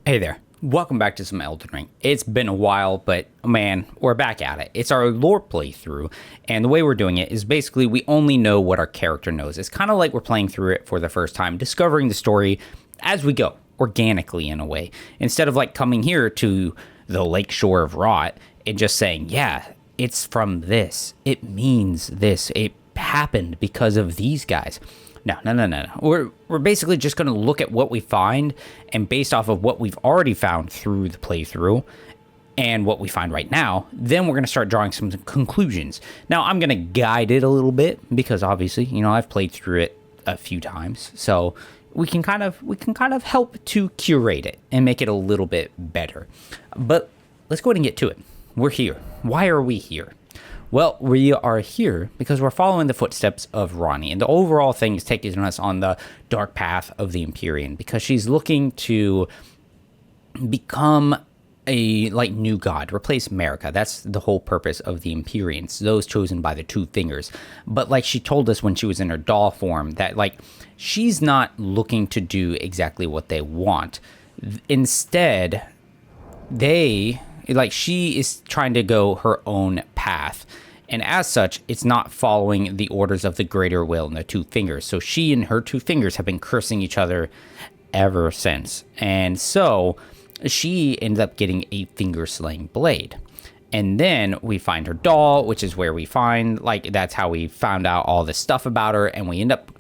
Hey there. Welcome back to some Elden Ring. It's been a while, but man, we're back at it. It's our lore playthrough, and the way we're doing it is basically we only know what our character knows. It's kind of like we're playing through it for the first time, discovering the story as we go, organically in a way. Instead of like coming here to the Lakeshore of Rot and just saying, yeah, it's from this. It means this. It happened because of these guys. No. We're basically just going to look at what we find, and based off of what we've already found through the playthrough and what we find right now, then we're going to start drawing some conclusions. Now, I'm going to guide it a little bit because obviously, I've played through it a few times, so we can kind of help to curate it and make it a little bit better. But let's go ahead and get to it. We're here. Why are we here? Well, we are here because we're following the footsteps of Ranni, and the overall thing is taking us on the dark path of the Empyrean because she's looking to become a new god, replace Marika. That's the whole purpose of the Empyreans, those chosen by the Two Fingers. But like she told us when she was in her doll form, that she's not looking to do exactly what they want. Instead, she is trying to go her own path. And as such, it's not following the orders of the Greater Will and the Two Fingers. So she and her Two Fingers have been cursing each other ever since. And so she ends up getting a finger-slaying blade. And then we find her doll, which is where we find, that's how we found out all this stuff about her. And we end up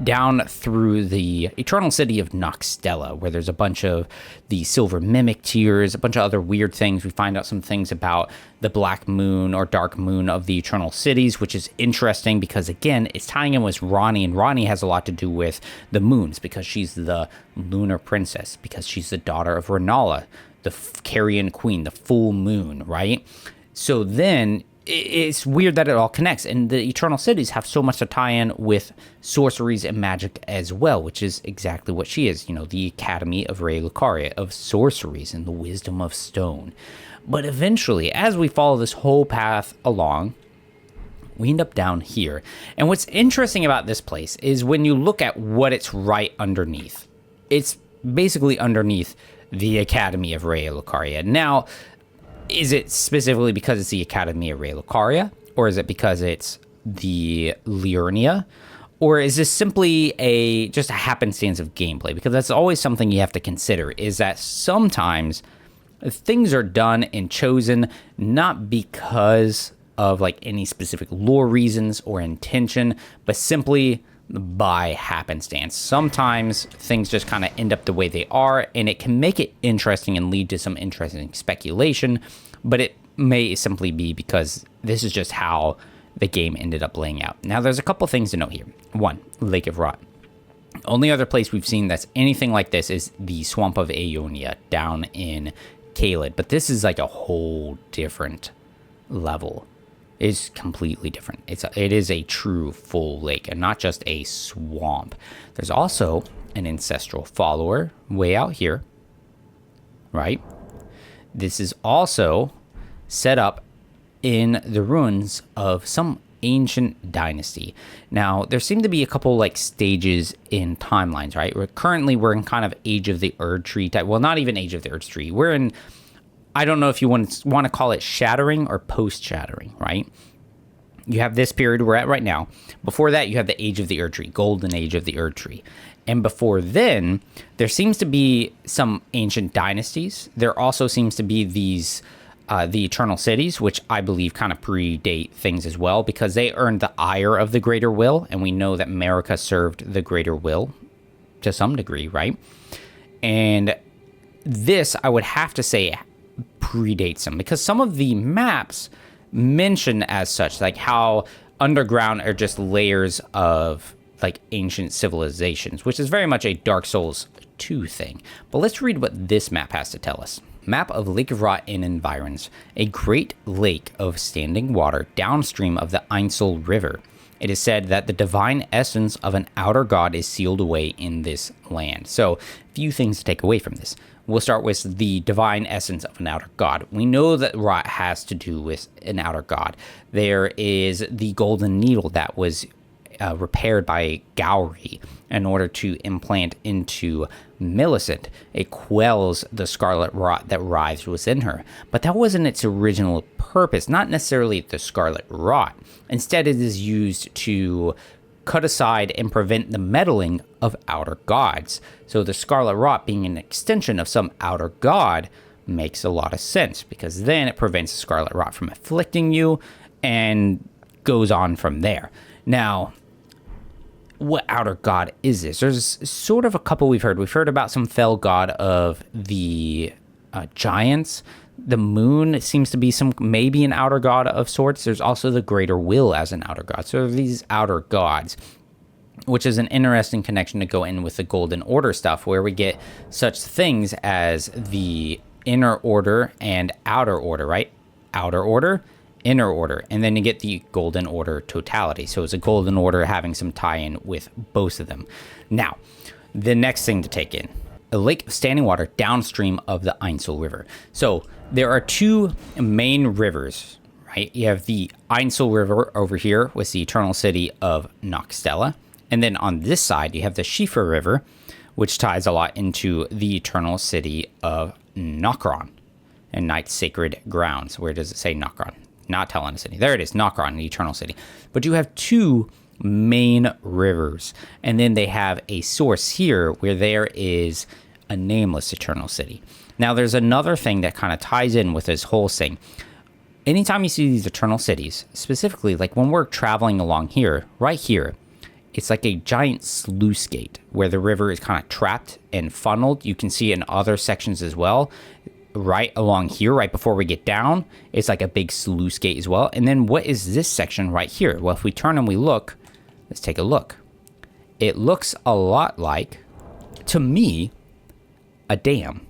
down through the Eternal City of Noxtella, where there's a bunch of the Silver Mimic tears, a bunch of other weird things. We find out some things about the Black Moon or Dark Moon of the Eternal Cities, which is interesting because, again, it's tying in with Ranni, and Ranni has a lot to do with the moons because she's the Lunar Princess, because she's the daughter of Renala, the Carrion Queen, the full moon, right? So then it's weird that it all connects, and the Eternal Cities have so much to tie in with sorceries and magic as well, which is exactly what she is, the Academy of Raya Lucaria, of sorceries and the wisdom of stone. But eventually, as we follow this whole path along, we end up down here. And what's interesting about this place is when you look at what it's right underneath, it's basically underneath the Academy of Raya Lucaria. Now, is it specifically because it's the Academy of Raya Lucaria, or is it because it's the Liurnia, or is this simply just a happenstance of gameplay? Because that's always something you have to consider, is that sometimes things are done and chosen not because of any specific lore reasons or intention, but simply by happenstance. Sometimes things just kind of end up the way they are, and it can make it interesting and lead to some interesting speculation, but it may simply be because this is just how the game ended up laying out. Now, there's a couple things to note here. One, Lake of Rot. Only other place we've seen that's anything like this is the Swamp of Aeonia down in Caelid, but this is a whole different level. Is completely different. It is a true full lake and not just a swamp. There's also an ancestral follower way out here, right? This is also set up in the ruins of some ancient dynasty. Now, there seem to be a couple stages in timelines, right? We're in kind of Age of the Erd Tree type. Well, not even Age of the Erd Tree. We're in, I don't know if you want to call it shattering or post-shattering, right? You have this period we're at right now. Before that, you have the Age of the Erd Tree, Golden Age of the Erd Tree. And before then, there seems to be some ancient dynasties. There also seems to be these, the Eternal Cities, which I believe kind of predate things as well, because they earned the ire of the Greater Will, and we know that Marika served the Greater Will to some degree, right? And this, I would have to say, predates them, because some of the maps mention as such, how underground are just layers of ancient civilizations, which is very much a Dark Souls 2 thing. But let's read what this map has to tell us. Map of Lake of Rot and environs. A great lake of standing water downstream of the Ainsel River. It is said that the divine essence of an outer god is sealed away in this land. So, few things to take away from this. We'll start with the divine essence of an outer god. We know that Rot has to do with an outer god. There is the golden needle that was repaired by Gowry in order to implant into Millicent. It quells the scarlet rot that writhes within her. But that wasn't its original purpose, not necessarily the scarlet rot. Instead, it is used to cut aside and prevent the meddling of outer gods. So the scarlet rot being an extension of some outer god makes a lot of sense, because then it prevents the scarlet rot from afflicting you and goes on from there. Now, what outer god is this? There's sort of a couple we've heard. We've heard about some fell god of the giants. The moon seems to be maybe an outer god of sorts. There's also the greater will as an outer god. So these outer gods, which is an interesting connection to go in with the Golden Order stuff, where we get such things as the inner order and outer order, right? Outer order, inner order, and then you get the Golden Order totality. So it's a Golden Order having some tie-in with both of them. Now, the next thing to take in, a lake of standing water downstream of the Ainsel River. So there are two main rivers, right? You have the Ainsel River over here with the eternal city of Nokstella. And then on this side, you have the Schiefer River, which ties a lot into the eternal city of Nokron and Night's Sacred Grounds. Where does it say Nokron? Not telling us any. There it is, Nokron, the eternal city. But you have two main rivers, and then they have a source here where there is a nameless eternal city. Now, there's another thing that kind of ties in with this whole thing. Anytime you see these eternal cities, specifically, like when we're traveling along here, right here, it's like a giant sluice gate where the river is kind of trapped and funneled. You can see in other sections as well. Right along here, right before we get down, it's like a big sluice gate as well. And then what is this section right here? Well, if we turn and we look, let's take a look. It looks a lot like, to me, a dam.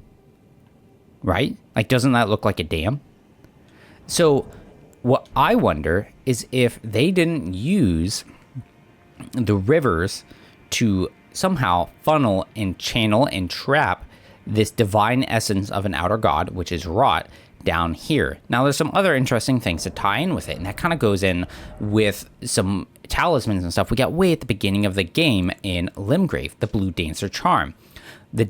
Right? Like, doesn't that look like a dam? So what I wonder is if they didn't use the rivers to somehow funnel and channel and trap this divine essence of an outer god, which is rot, down here. Now, there's some other interesting things to tie in with it, and that kind of goes in with some talismans and stuff we got way at the beginning of the game in Limgrave, the Blue Dancer Charm. The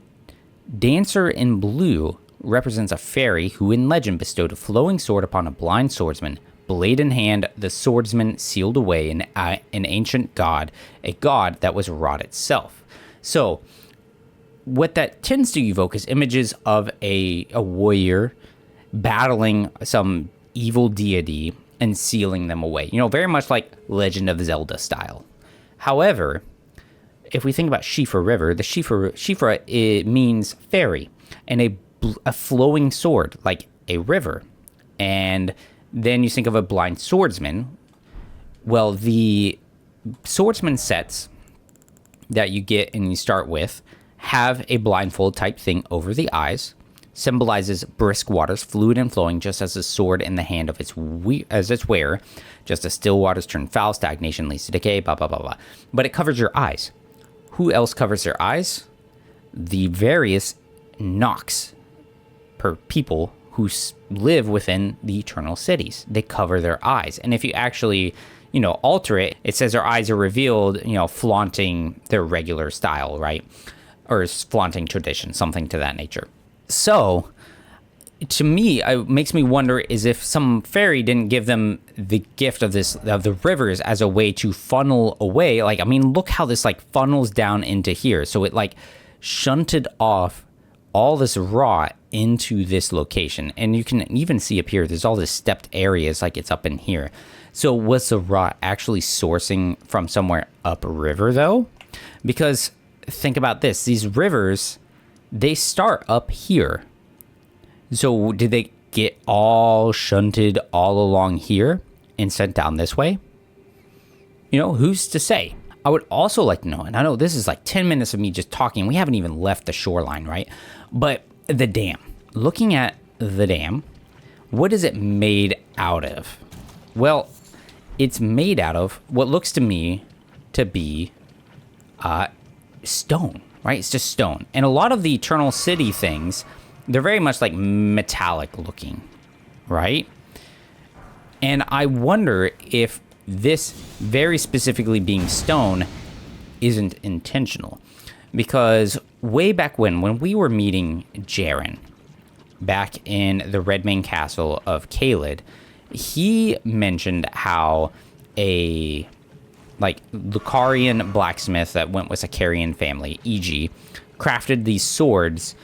dancer in blue represents a fairy who in legend bestowed a flowing sword upon a blind swordsman. Blade in hand, the swordsman sealed away an ancient god, a god that was rot itself. So what that tends to evoke is images of a warrior battling some evil deity and sealing them away. You know, very much like Legend of Zelda style. However, if we think about Schiefer River, the Schiefer, it means fairy, and a flowing sword, like a river. And then you think of a blind swordsman. Well, the swordsman sets that you get and you start with have a blindfold type thing over the eyes, symbolizes brisk waters, fluid and flowing, just as a sword in the hand of its wearer, just as still waters turn foul, stagnation leads to decay, blah, blah, blah, blah. But it covers your eyes. Who else covers their eyes? The various Nox per people who live within the eternal cities. They cover their eyes. And if you actually, alter it, it says their eyes are revealed, flaunting their regular style, right? Or flaunting tradition, something to that nature. So, to me, it makes me wonder is if some fairy didn't give them the gift of the rivers as a way to funnel away. Like, I mean, look how this funnels down into here. So it shunted off all this rot into this location. And you can even see up here, there's all this stepped areas like it's up in here. So was the rot actually sourcing from somewhere upriver though? Because think about this, these rivers, they start up here. So did they get all shunted all along here and sent down this way? Who's to say? I would also like to know, and I know this is 10 minutes of me just talking, we haven't even left the shoreline, right? But the dam, looking at the dam, what is it made out of? Well, it's made out of what looks to me to be stone, right? It's just stone. And a lot of the Eternal City things, they're very much metallic looking, right? And I wonder if this very specifically being stone isn't intentional. Because way back when we were meeting Jaren, back in the Redmane Castle of Caelid, he mentioned how a Lucarian blacksmith that went with a Carian family, e.g., crafted these swords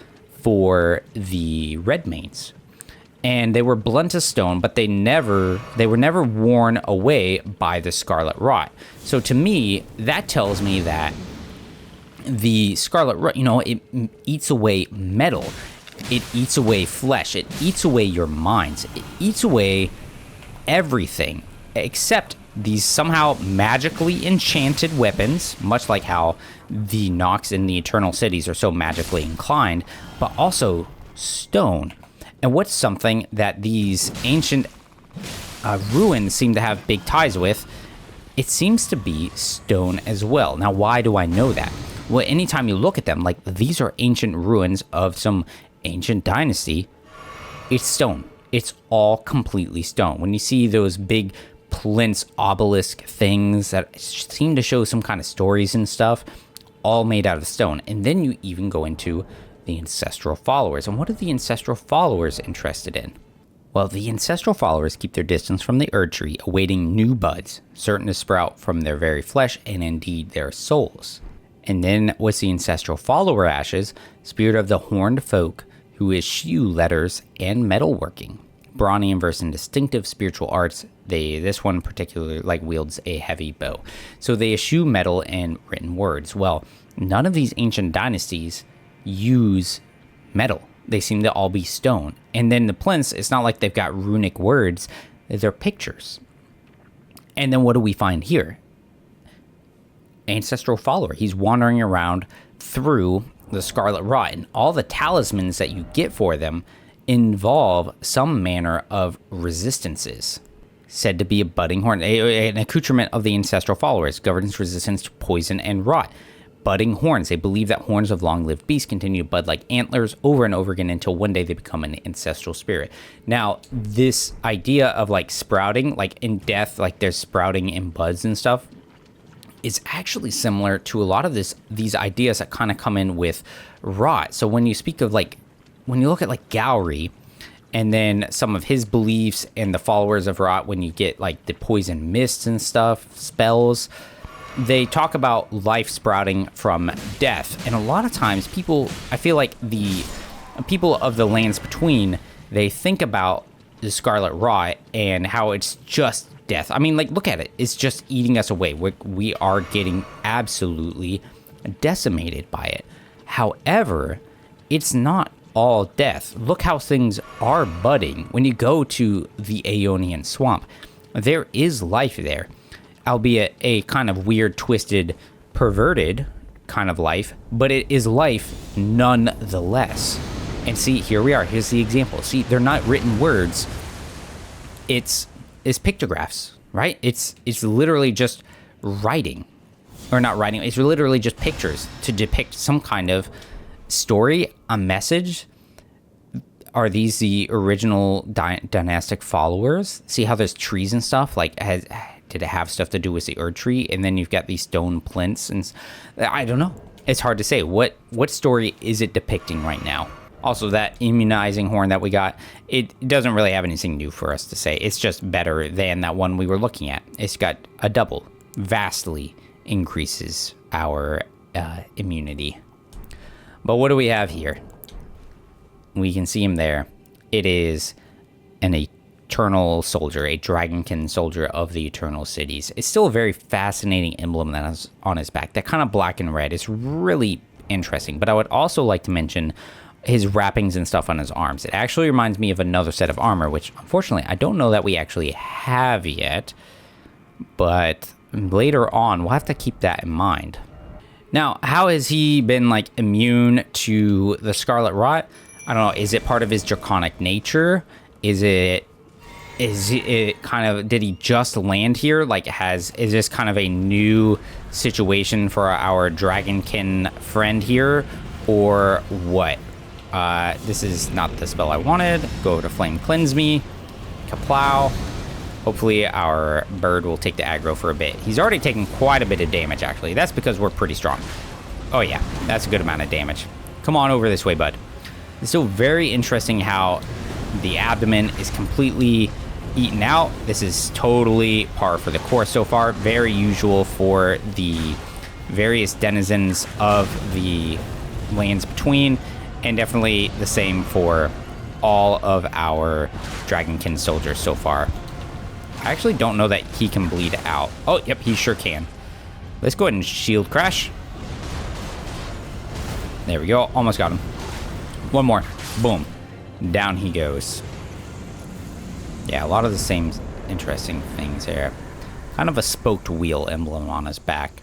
for the Redmanes. And they were blunt as stone, but they were never worn away by the Scarlet Rot. So to me, that tells me that the Scarlet Rot, it eats away metal. It eats away flesh. It eats away your minds. It eats away everything except these somehow magically enchanted weapons, much like how the Nox in the Eternal Cities are so magically inclined, but also stone. And what's something that these ancient ruins seem to have big ties with? It seems to be stone as well. Now, why do I know that? Well, anytime you look at them, like these are ancient ruins of some ancient dynasty, it's stone. It's all completely stone. When you see those big plinth obelisk things that seem to show some kind of stories and stuff, all made out of stone. And then you even go into the ancestral followers. And what are the ancestral followers interested in? Well, the ancestral followers keep their distance from the Erd Tree, awaiting new buds, certain to sprout from their very flesh and indeed their souls. And then what's the ancestral follower ashes? Spirit of the horned folk who eschew letters and metalworking. Brawny and versed in distinctive spiritual arts, this one particularly wields a heavy bow. So they eschew metal and written words. Well, none of these ancient dynasties use metal. They seem to all be stone. And then the plinths, it's not like they've got runic words, they're pictures. And then what do we find here? Ancestral follower. He's wandering around through the Scarlet Rot, and all the talismans that you get for them involve some manner of resistances. Said to be a budding horn, an accoutrement of the ancestral followers, governs resistance to poison and rot. Budding horns. They believe that horns of long-lived beasts continue to bud like antlers over and over again until one day they become an ancestral spirit. Now, this idea of sprouting, in death, there's sprouting in buds and stuff, is actually similar to a lot of these ideas that kind of come in with rot. So when you speak of when you look at Gowry, and then some of his beliefs and the followers of rot, when you get the poison mists and stuff, spells, they talk about life sprouting from death. And a lot of times I feel like the people of the lands between, they think about the Scarlet Rot and how it's just death. I mean, look at it. It's just eating us away. We are getting absolutely decimated by it. However, it's not all death. Look how things are budding. When you go to the Aeonian Swamp, there is life there, albeit a kind of weird, twisted, perverted kind of life, but it is life nonetheless. And see, here we are. Here's the example. See, they're not written words. It's pictographs, right? It's literally just writing. Or not writing. It's literally just pictures to depict some kind of story, a message. Are these the original dynastic followers? See how there's trees and stuff? Did it have stuff to do with the Erd Tree? And then you've got these stone plinths, and I don't know. It's hard to say. What story is it depicting right now? Also, that immunizing horn that we got, it doesn't really have anything new for us to say. It's just better than that one we were looking at. It's got a double, vastly increases our immunity. But what do we have here? We can see him there. It is an Eternal Soldier, a Dragonkin Soldier of the Eternal Cities. It's still a very fascinating emblem that is on his back. That kind of black and red is really interesting. But I would also like to mention his wrappings and stuff on his arms. It actually reminds me of another set of armor, which unfortunately I don't know that we actually have yet. But later on, we'll have to keep that in mind. Now, how has he been immune to the Scarlet Rot? I don't know. Is it part of his draconic nature? Is it kind of, did he just land here? Is this kind of a new situation for our Dragonkin friend here? Or what? This is not the spell I wanted. Go to Flame Cleanse Me. Kaplow. Hopefully our bird will take the aggro for a bit. He's already taken quite a bit of damage, actually. That's because we're pretty strong. Oh, yeah. That's a good amount of damage. Come on over this way, bud. It's still very interesting how the abdomen is completely eaten out. This is totally par for the course so far. Very usual for the various denizens of the lands between, and definitely the same for all of our Dragonkin soldiers so far. I actually don't know that he can bleed out. Oh, yep, he sure can. Let's go ahead and shield crash. There we go. Almost got him. One more. Boom. Down he goes. Yeah, a lot of the same interesting things here. Kind of a spoked wheel emblem on his back.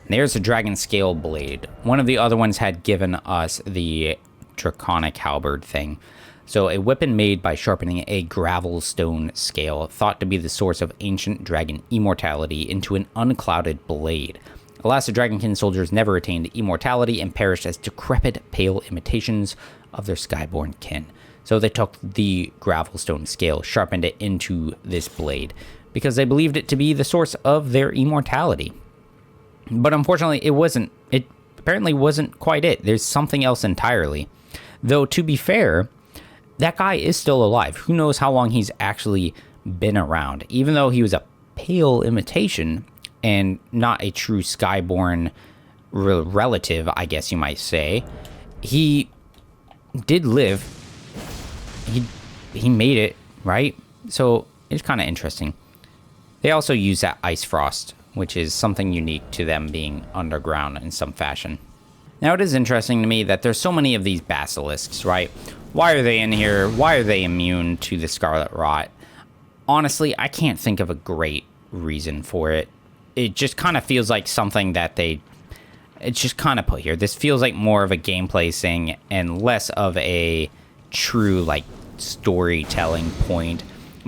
There's a dragon scale blade. One of the other ones had given us the draconic halberd thing. So a weapon made by sharpening a gravel stone scale, thought to be the source of ancient dragon immortality, into an unclouded blade. Alas, the Dragonkin soldiers never attained immortality and perished as decrepit, pale imitations of their skyborn kin. So they took the gravelstone scale, sharpened it into this blade, because they believed it to be the source of their immortality. But unfortunately, it wasn't. It apparently wasn't quite it. There's something else entirely. Though, to be fair, that guy is still alive. Who knows how long he's actually been around. Even though he was a pale imitation and not a true Skyborn relative, I guess you might say, he did live. He made it, right? So it's kind of interesting. They also use that ice frost, which is something unique to them being underground in some fashion. Now, it is interesting to me that there's so many of these basilisks, right? Why are they in here? Why are they immune to the scarlet rot? Honestly, I can't think of a great reason for it. It just kind of feels like something that it's just kind of put here. This feels like more of a gameplay thing and less of a true, like, storytelling point.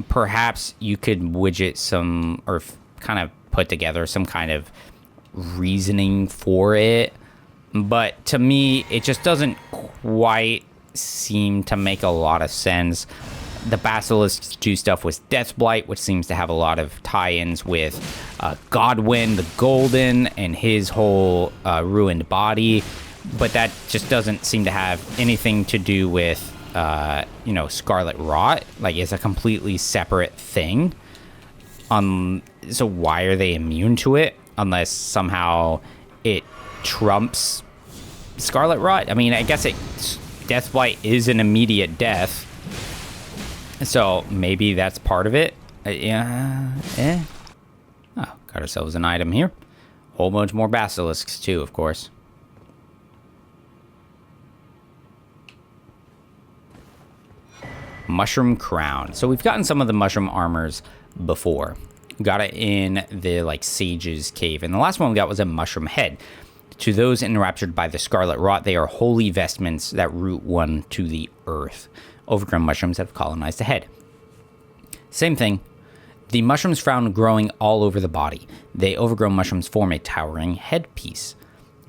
Perhaps you could widget some, or kind of put together some kind of reasoning for it. But to me, it just doesn't quite seem to make a lot of sense. The basilisks do stuff with Deathblight, which seems to have a lot of tie-ins with Godwyn the Golden and his whole ruined body. But that just doesn't seem to have anything to do with, Scarlet Rot. Like, it's a completely separate thing. So why are they immune to it? Unless somehow it trumps Scarlet Rot. I mean, I guess Deathblight is an immediate death. So maybe that's part of it. Oh, got ourselves an item here. Whole bunch more basilisks too, of course. Mushroom crown. So we've gotten some of the mushroom armors before. Got it in the Sage's cave, and the last one we got was a mushroom head. To those enraptured by the scarlet rot, they are holy vestments that root one to the earth. Overgrown mushrooms have colonized the head. Same thing. The mushrooms found growing all over the body. The overgrown mushrooms form a towering headpiece.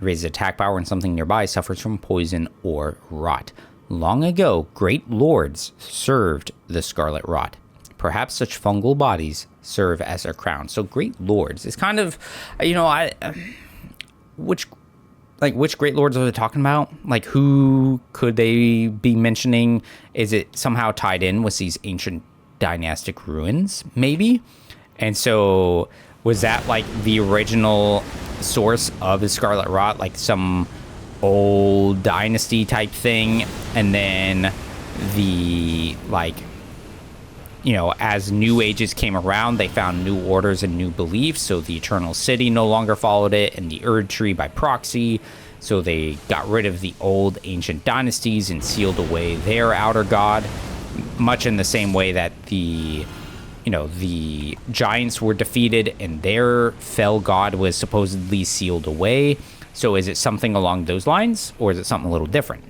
Raises attack power when something nearby suffers from poison or rot. Long ago, great lords served the scarlet rot. Perhaps such fungal bodies serve as their crown. So great lords. It's kind of, which great lords are they talking about? Like, who could they be mentioning? Is it somehow tied in with these ancient dynastic ruins, maybe? And so was that the original source of the scarlet rot, like some old dynasty type thing, and then the as new ages came around, they found new orders and new beliefs, so the eternal city no longer followed it, and the Erd tree by proxy, so they got rid of the old ancient dynasties and sealed away their outer god, much in the same way that the giants were defeated and their fell god was supposedly sealed away. So is it something along those lines, or is it something a little different?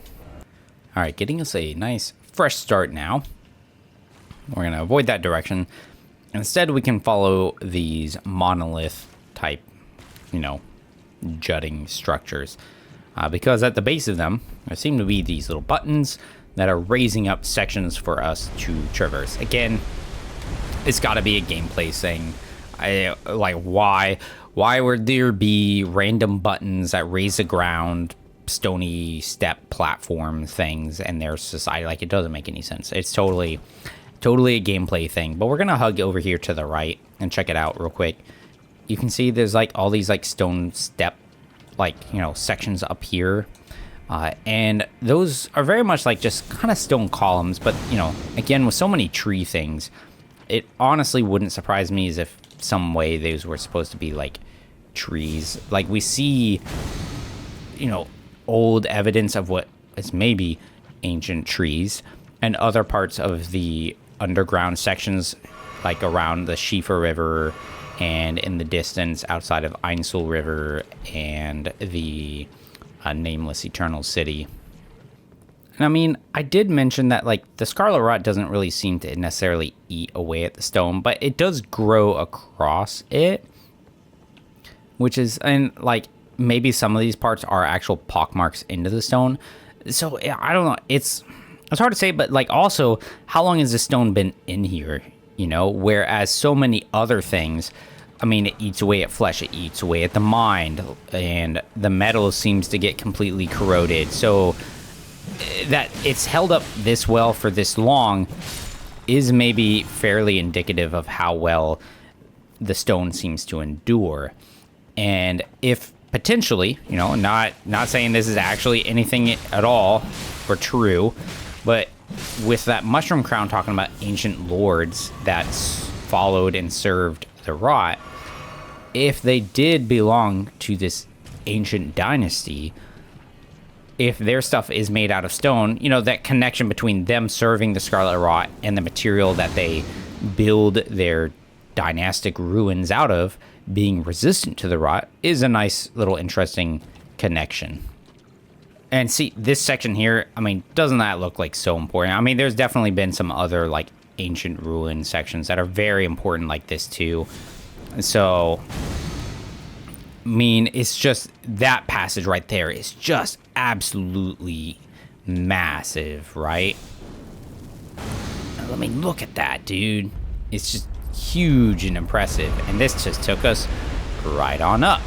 All right, getting us a nice fresh start now. We're going to avoid that direction. Instead, we can follow these monolith type, jutting structures. Because at the base of them, there seem to be these little buttons that are raising up sections for us to traverse. Again, It's got to be a gameplay thing. Why would there be random buttons that raise the ground, stony step platform things in their society? Like, it doesn't make any sense. It's totally a gameplay thing. But we're gonna hug over here to the right and check it out real quick. You can see there's like all these like stone step, like, you know, sections up here. And those are very much like just kind of stone columns, but, you know, again, with so many tree things, it honestly wouldn't surprise me as if some way those were supposed to be like trees. Like, we see, you know, old evidence of what is maybe ancient trees, and other parts of the underground sections, like around the Schiefer River and in the distance outside of Einsel River and the nameless eternal city. And I mean, I did mention that like the scarlet rot doesn't really seem to necessarily eat away at the stone, but it does grow across it, which is, and like maybe some of these parts are actual pockmarks into the stone. So I don't know, it's hard to say, but like also, how long has the stone been in here, you know? Whereas so many other things, I mean, it eats away at flesh, it eats away at the mind, and the metal seems to get completely corroded. So that it's held up this well for this long is maybe fairly indicative of how well the stone seems to endure. And if potentially, you know, not saying this is actually anything at all or true, but with that mushroom crown talking about ancient lords that followed and served the rot, if they did belong to this ancient dynasty, if their stuff is made out of stone, you know, that connection between them serving the scarlet rot and the material that they build their dynastic ruins out of being resistant to the rot is a nice little interesting connection. And see, this section here, I mean, doesn't that look like so important? I mean, there's definitely been some other like ancient ruin sections that are very important like this too. So, I mean, it's just that passage right there is just absolutely massive, right? I mean, look at that, dude. It's just huge and impressive. And this just took us right on up.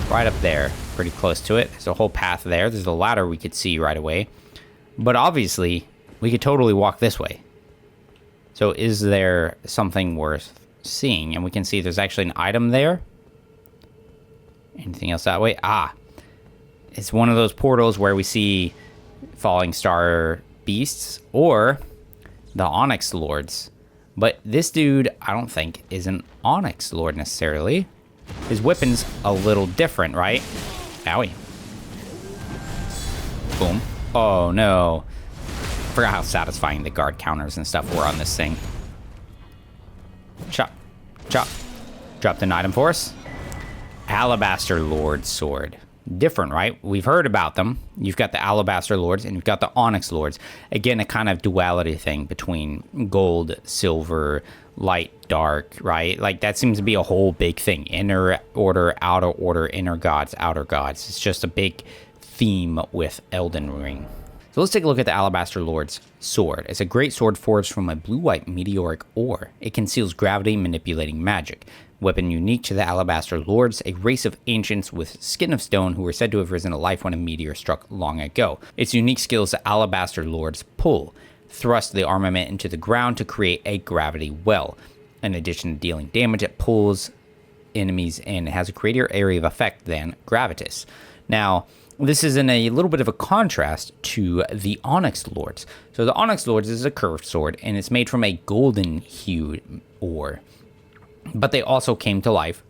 Right up there, pretty close to it. There's a whole path there. There's a ladder we could see right away. But obviously, we could totally walk this way. So is there something worth seeing? And we can see there's actually an item there. Anything else that way? Ah, it's one of those portals where we see falling star beasts or the Onyx Lords. But this dude, I don't think, is an Onyx Lord necessarily. His weapon's a little different, right? Owie. Boom. Oh, no. Forgot how satisfying the guard counters and stuff were on this thing. Chop. Chop. Dropped an item for us. Alabaster Lord Sword. Different, right? We've heard about them. You've got the Alabaster Lords and you've got the Onyx Lords. Again, a kind of duality thing between gold, silver, light, dark, right? Like, that seems to be a whole big thing. Inner order, outer order, inner gods, outer gods. It's just a big theme with Elden Ring. So let's take a look at the Alabaster Lord's sword. It's a great sword forged from a blue-white meteoric ore. It conceals gravity manipulating magic. Weapon unique to the Alabaster Lords, a race of ancients with skin of stone who were said to have risen to life when a meteor struck long ago. Its unique skill is the Alabaster Lord's pull. Thrust the armament into the ground to create a gravity well. In addition to dealing damage, it pulls enemies and has a greater area of effect than Gravitas. Now, this is in a little bit of a contrast to the Onyx Lords. So the Onyx Lords is a curved sword, and it's made from a golden hued ore. But they also came to life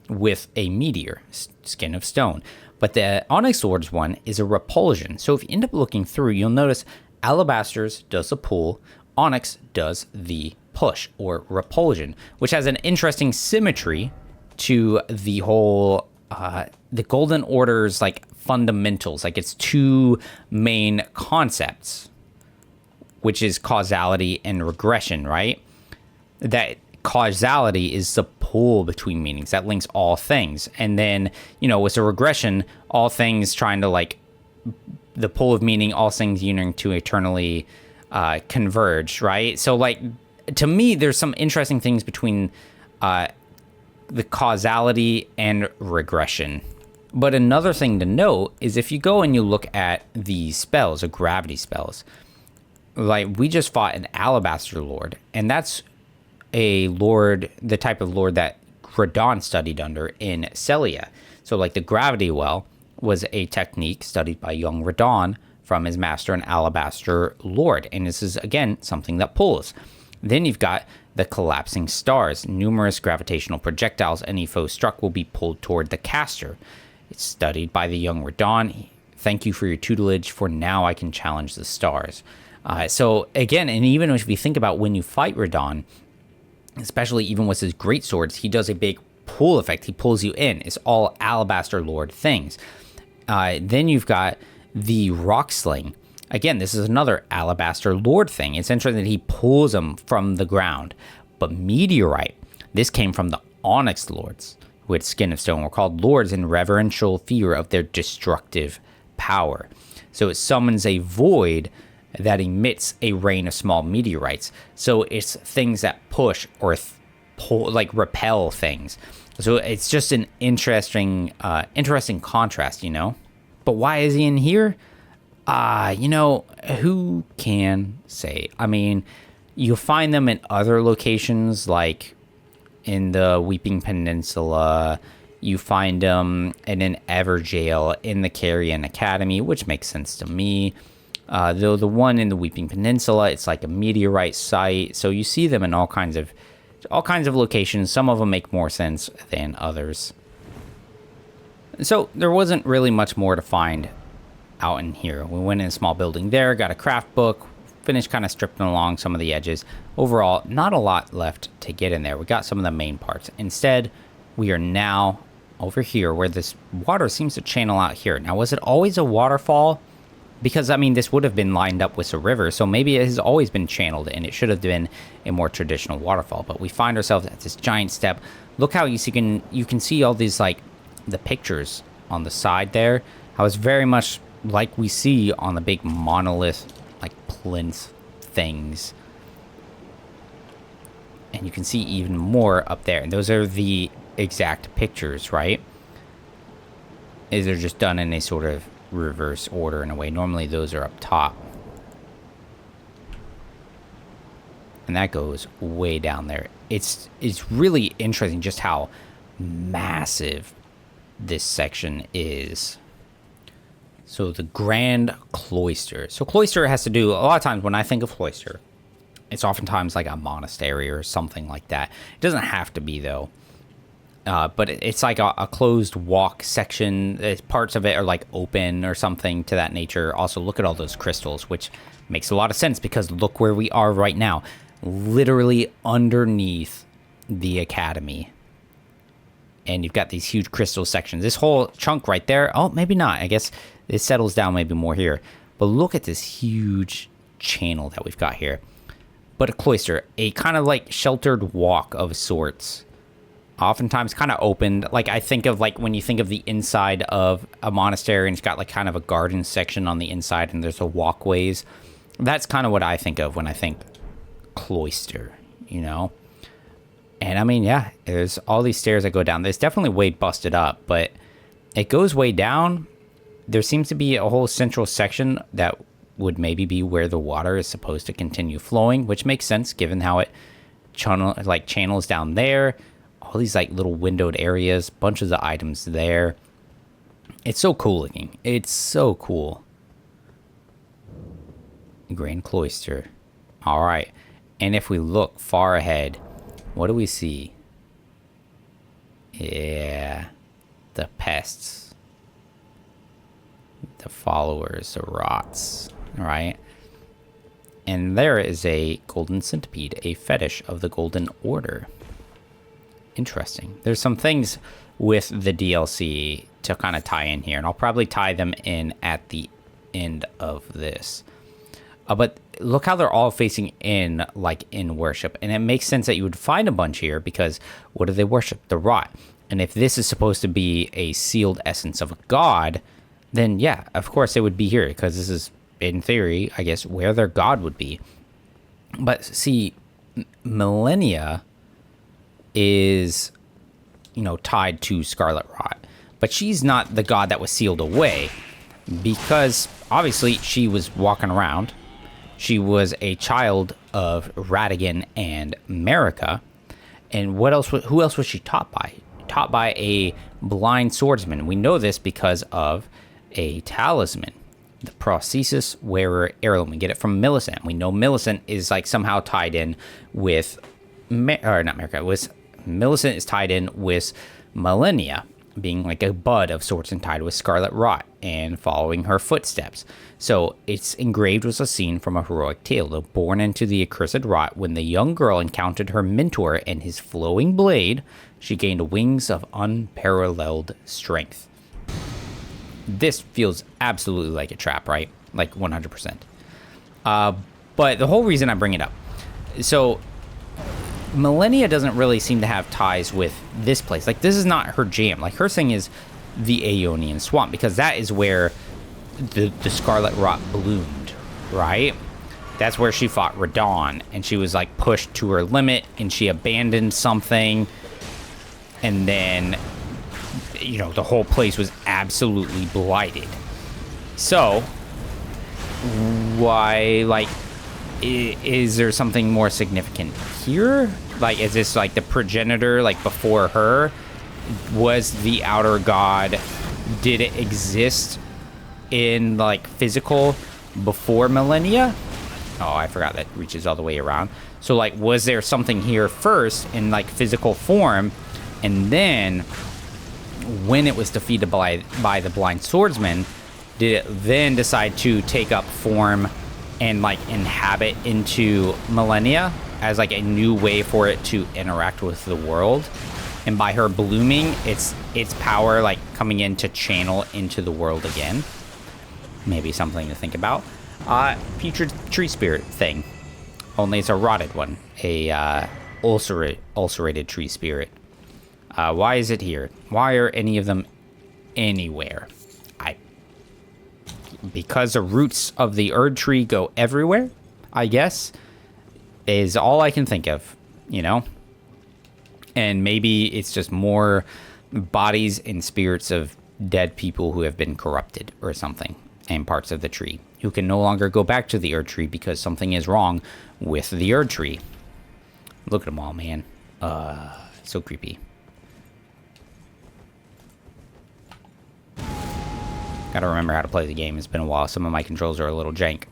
with a meteor, skin of stone. But the Onyx Lords one is a repulsion. So if you end up looking through, you'll notice Alabaster's does the pull, Onyx does the push or repulsion, which has an interesting symmetry to the whole, the Golden Order's like fundamentals. Like, it's two main concepts, which is causality and regression, right? That causality is the pull between meanings that links all things, and then, you know, with a regression, all things trying to like the pull of meaning, all things yearning to eternally converge, right? So like to me, there's some interesting things between the causality and regression. But another thing to note is if you go and you look at the spells, or gravity spells, like we just fought an Alabaster Lord, and that's a lord, the type of lord that Radon studied under in Celia. So like the gravity well was a technique studied by young Radon from his master, an Alabaster Lord. And this is, again, something that pulls. Then you've got the collapsing stars. Numerous gravitational projectiles any foe struck will be pulled toward the caster. It's studied by the young Radon. Thank you for your tutelage, for now I can challenge the stars. So again, and even if you think about when you fight Radon, especially even with his great swords, he does a big pull effect. He pulls you in. It's all Alabaster Lord things. Then you've got the Rock Sling. Again, this is another Alabaster Lord thing. It's interesting that he pulls them from the ground. But Meteorite, this came from the Onyx Lords, who had Skin of Stone, were called lords in reverential fear of their destructive power. So it summons a void that emits a rain of small meteorites. So it's things that push or pull, like repel things. So it's just an interesting contrast, you know? But why is he in here? You know, who can say? I mean, you'll find them in other locations, like in the Weeping Peninsula. You find them in an Everjail, in the Carrion Academy, which makes sense to me. Though the one in the Weeping Peninsula, it's like a meteorite site. So you see them in all kinds of locations. Some of them make more sense than others. So there wasn't really much more to find out in here. We went in a small building there, got a craft book, finished kind of stripping along some of the edges. Overall, not a lot left to get in there. We got some of the main parts. Instead, we are now over here where this water seems to channel out here. Now, was it always a waterfall? Because, I mean, this would have been lined up with a river, so maybe it has always been channeled, and it should have been a more traditional waterfall. But we find ourselves at this giant step. Look how you can see all these, like, the pictures on the side there. How it's very much like we see on the big monolith, like, plinth things. And you can see even more up there. And those are the exact pictures, right? They're just done in a sort of reverse order in a way. Normally those are up top. And that goes way down there. It's really interesting just how massive this section is. So the Grand Cloister. So Cloister has to do, a lot of times when I think of Cloister, it's oftentimes like a monastery or something like that. It doesn't have to be, though. But it's like a closed walk section. Parts of it are like open or something to that nature. Also, look at all those crystals, which makes a lot of sense because look where we are right now. Literally underneath the academy. And you've got these huge crystal sections. This whole chunk right there, oh, maybe not. I guess it settles down maybe more here. But look at this huge channel that we've got here. But a cloister, a kind of like sheltered walk of sorts. Oftentimes kind of opened. Like I think of like when you think of the inside of a monastery and it's got like kind of a garden section on the inside and there's a walkways. That's kind of what I think of when I think cloister, you know? And I mean, yeah, there's all these stairs that go down. There's definitely way busted up, but it goes way down. There seems to be a whole central section that would maybe be where the water is supposed to continue flowing, which makes sense given how it channels down there. All these like little windowed areas, bunches of items there. It's so cool looking. It's so cool. Grand Cloister. All right. And if we look far ahead, what do we see? Yeah. The pests. The followers, the rots. All right. And there is a golden centipede, a fetish of the Golden Order. Interesting. There's some things with the DLC to kind of tie in here, and I'll probably tie them in at the end of this. But look how they're all facing in, like in worship, and it makes sense that you would find a bunch here because what do they worship? The rot. And if this is supposed to be a sealed essence of a god, then yeah, of course they would be here because this is, in theory, I guess, where their god would be. But see, Millennia is, tied to Scarlet Rot, but she's not the god that was sealed away, because obviously she was walking around. She was a child of Radigan and Marika. And who else was she taught by? Taught by a blind swordsman. We know this because of a talisman, the prosthesis wearer heirloom. We get it from Millicent. We know Millicent is like somehow tied in with, Millicent is tied in with Millennia, being like a bud of sorts and tied with Scarlet Rot and following her footsteps. So it's engraved with a scene from a heroic tale. Though born into the accursed rot, when the young girl encountered her mentor and his flowing blade, she gained wings of unparalleled strength. This feels absolutely like a trap, right? Like 100%. But the whole reason I bring it up, so Millennia doesn't really seem to have ties with this place. Like, this is not her jam. Like, her thing is the Aeonian Swamp, because that is where the Scarlet Rot bloomed, right? That's where she fought Radon, and she was, like, pushed to her limit, and she abandoned something, and then, the whole place was absolutely blighted. So, why, like, is there something more significant here? Like, is this like the progenitor, like before her? Was the outer god, did it exist in like physical before Millennia? Oh, I forgot that reaches all the way around. So like, was there something here first in like physical form, and then when it was defeated by the blind swordsman, did it then decide to take up form and like inhabit into Millennia as like a new way for it to interact with the world? And by her blooming, its power like coming in to channel into the world again. Maybe something to think about. Future tree spirit thing, only it's a rotted one, a ulcerated tree spirit. Why is it here? Why are any of them anywhere? Because the roots of the Erd tree go everywhere, I guess, is all I can think of, And maybe it's just more bodies and spirits of dead people who have been corrupted or something, and parts of the tree, who can no longer go back to the Erd tree because something is wrong with the Erd tree. Look at them all, man. So creepy. Gotta remember how to play the game. It's been a while. Some of my controls are a little jank.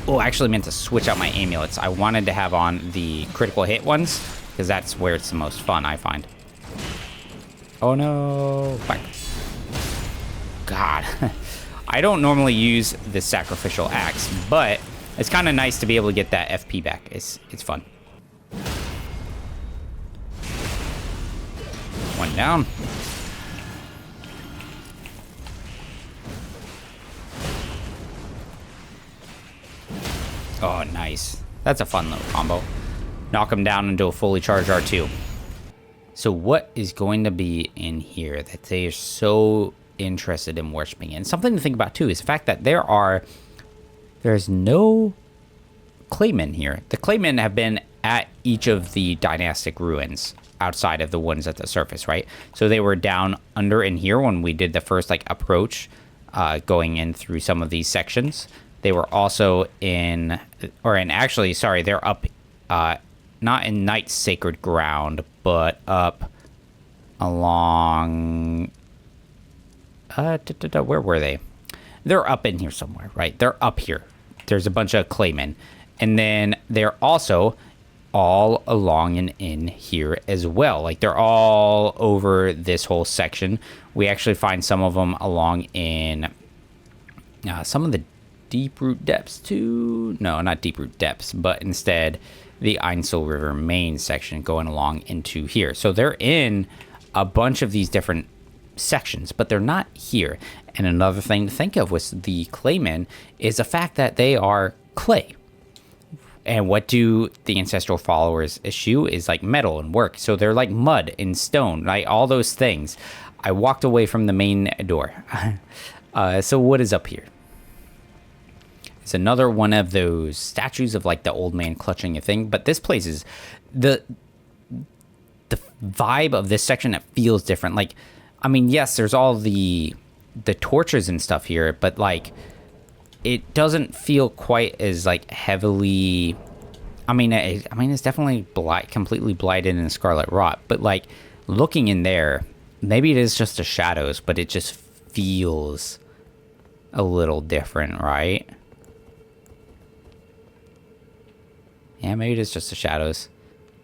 Oh, I actually meant to switch out my amulets. I wanted to have on the critical hit ones, because that's where it's the most fun, I find. Oh no. Back. God. I don't normally use the sacrificial axe, but it's kind of nice to be able to get that FP back. It's fun. One down. Oh, nice. That's a fun little combo. Knock him down into a fully charged R2. So what is going to be in here that they are so interested in worshiping? And something to think about, too, is the fact that there's no Claymen here. The Claymen have been at each of the dynastic ruins outside of the ones at the surface, right? So they were down under in here when we did the first, like, approach, going in through some of these sections. They were also they're up, not in Night's Sacred Ground, but up along, where were they? They're up in here somewhere, right? They're up here. There's a bunch of Claymen. And then they're also all along and in here as well. Like, they're all over this whole section. We actually find some of them along in some of the Deep Root Depths too. No, not Deep Root Depths, but instead the Ainsel River main section going along into here. So they're in a bunch of these different sections, but they're not here. And another thing to think of with the Claymen is the fact that they are clay. And what do the ancestral followers eschew is like metal and work. So they're like mud and stone, right? All those things. I walked away from the main door. So what is up here? It's another one of those statues of like the old man clutching a thing. But this place is the vibe of this section. It feels different. Like, I mean, yes, there's all the torches and stuff here, but like it doesn't feel quite as like heavily. I mean, it's definitely completely blighted in scarlet rot. But like looking in there, maybe it is just the shadows, but it just feels a little different, right? Yeah, maybe it is just the shadows.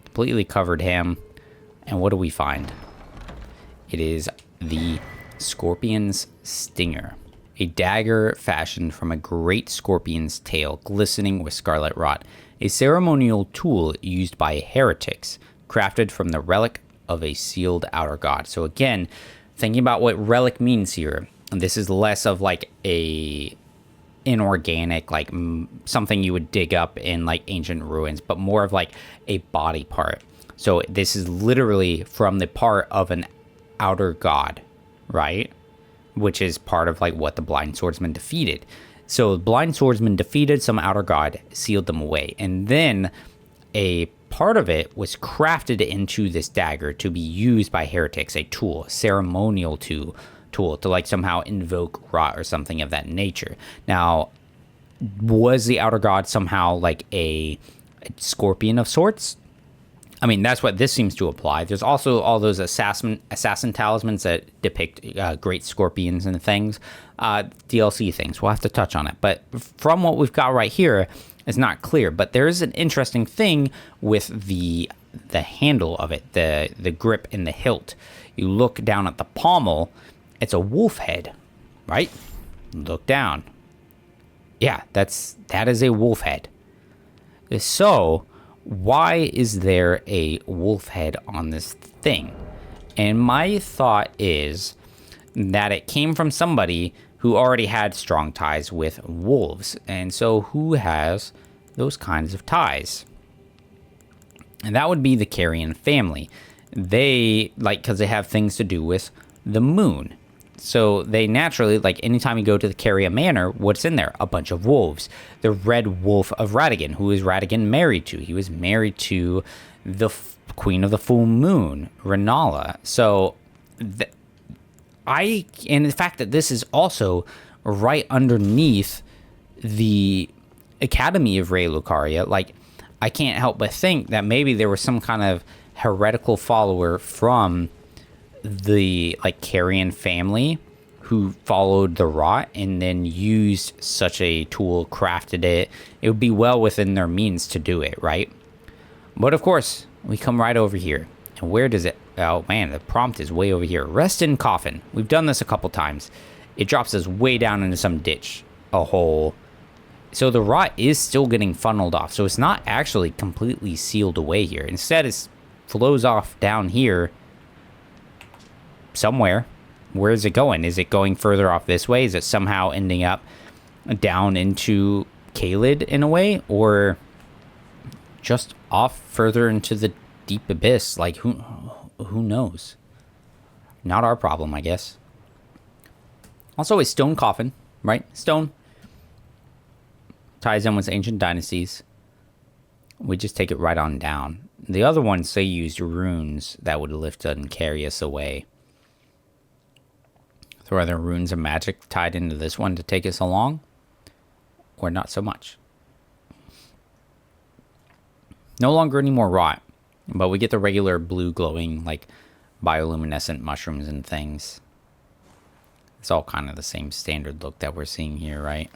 Completely covered him. And what do we find? It is the Scorpion's Stinger. A dagger fashioned from a great scorpion's tail, glistening with scarlet rot. A ceremonial tool used by heretics, crafted from the relic of a sealed outer god. So again, thinking about what relic means here, this is less of like a inorganic, like something you would dig up in like ancient ruins, but more of like a body part. So this is literally from the part of an outer god, right? Which is part of like what the blind swordsman defeated. So the blind swordsman defeated some outer god, sealed them away, and then a part of it was crafted into this dagger to be used by heretics, a tool, ceremonial tool to like somehow invoke rot or something of that nature. Now, was the outer god somehow like a scorpion of sorts? I mean, that's what this seems to apply. There's also all those assassin talismans that depict great scorpions and things, DLC things. We'll have to touch on it. But from what we've got right here, it's not clear. But there is an interesting thing with the handle of it, the grip and the hilt. You look down at the pommel, it's a wolf head, right? Look down. Yeah, that is a wolf head. So why is there a wolf head on this thing? And my thought is that it came from somebody who already had strong ties with wolves. And so who has those kinds of ties? And that would be the Carrion family. They, like, because they have things to do with the moon. So they naturally, like, anytime you go to the Carrion Manor, what's in there? A bunch of wolves. The Red Wolf of Radigan. Who is Radigan married to? He was married to the Queen of the Full Moon, Renala. So, and the fact that this is also right underneath the Academy of Raya Lucaria, like, I can't help but think that maybe there was some kind of heretical follower from the like Carrion family who followed the rot and then used such a tool, crafted it. It would be well within their means to do it, right? But of course, we come right over here. And where does it? Oh man, the prompt is way over here. Rest in coffin. We've done this a couple times. It drops us way down into some ditch, a hole. So the rot is still getting funneled off. So it's not actually completely sealed away here. Instead, it flows off down here somewhere. Where is it going? Is it going further off this way? Is it somehow ending up down into Caelid in a way? Or just off further into the deep abyss? Like, who knows? Not our problem, I guess. Also, a stone coffin, right? Stone. Ties in with ancient dynasties. We just take it right on down. The other ones, they used runes that would lift and carry us away. So are there runes of magic tied into this one to take us along? Or not so much? No longer any more rot. But we get the regular blue glowing, like, bioluminescent mushrooms and things. It's all kind of the same standard look that we're seeing here, right?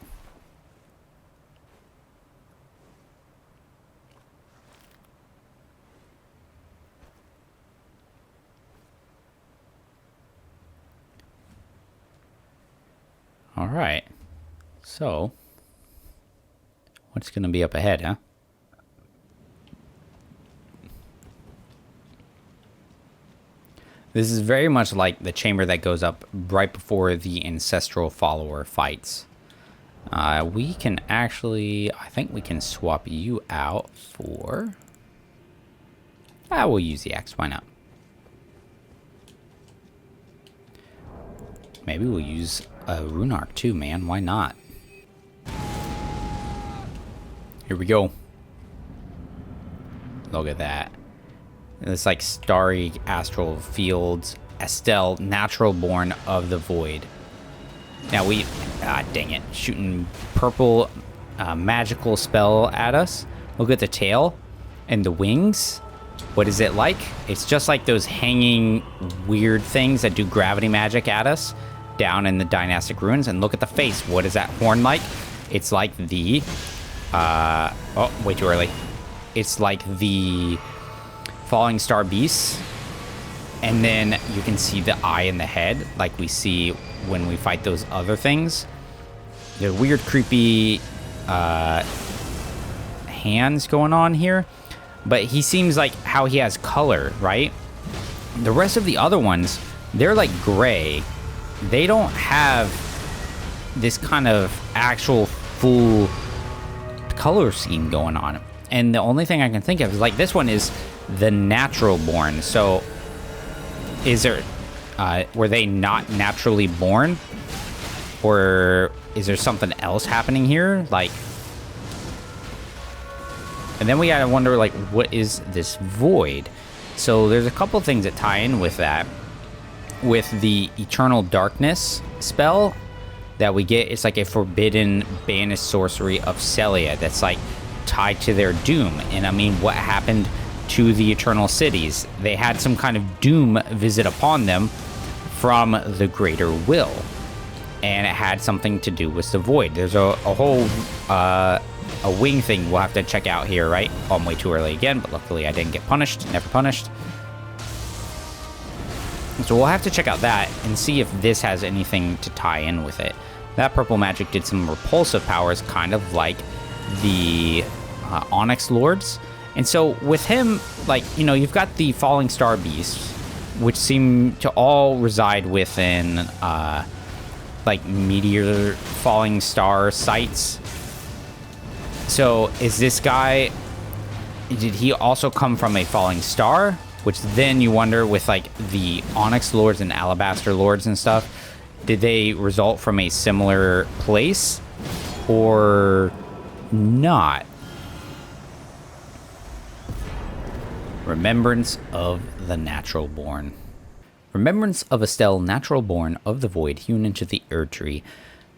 All right. So, what's going to be up ahead, huh? This is very much like the chamber that goes up right before the ancestral follower fights. We can actually, I think we can swap you out for... we'll use the axe, why not? Maybe we'll use a rune arc too, man, why not? Here we go. Look at that. It's like starry astral fields. Astel, natural born of the void. Now we... Ah, dang it. Shooting purple magical spell at us. Look at the tail and the wings. What is it like? It's just like those hanging weird things that do gravity magic at us down in the dynastic ruins. And look at the face. What is that horn like? It's like the... oh, way too early. It's like the falling star beasts. And then you can see the eye and the head like we see when we fight those other things. They're weird, creepy hands going on here. But he seems like how he has color, right? The rest of the other ones, they're like gray. They don't have this kind of actual full color scheme going on. And the only thing I can think of is like this one is the natural born. So is there, were they not naturally born? Or is there something else happening here? Like, and then we gotta wonder, like, what is this void? So there's a couple things that tie in with that. With the Eternal Darkness spell that we get, it's like a forbidden banished sorcery of Celia that's like tied to their doom. And I mean, what happened to the Eternal Cities? They had some kind of doom visit upon them from the Greater Will. And it had something to do with the void. There's a whole a wing thing we'll have to check out here, right? Oh, I'm way too early again, but luckily I didn't get punished. Never punished. So we'll have to check out that and see if this has anything to tie in with it. That purple magic did some repulsive powers, kind of like the Onyx Lords. And so with him, like, you know, you've got the Falling Star Beasts, which seem to all reside within like meteor falling star sites. So is this guy, did he also come from a falling star? Which then you wonder with like the Onyx Lords and Alabaster Lords and stuff, did they result from a similar place or not? Remembrance of the Natural Born. Remembrance of Astel, natural born of the void, hewn into the Erd tree.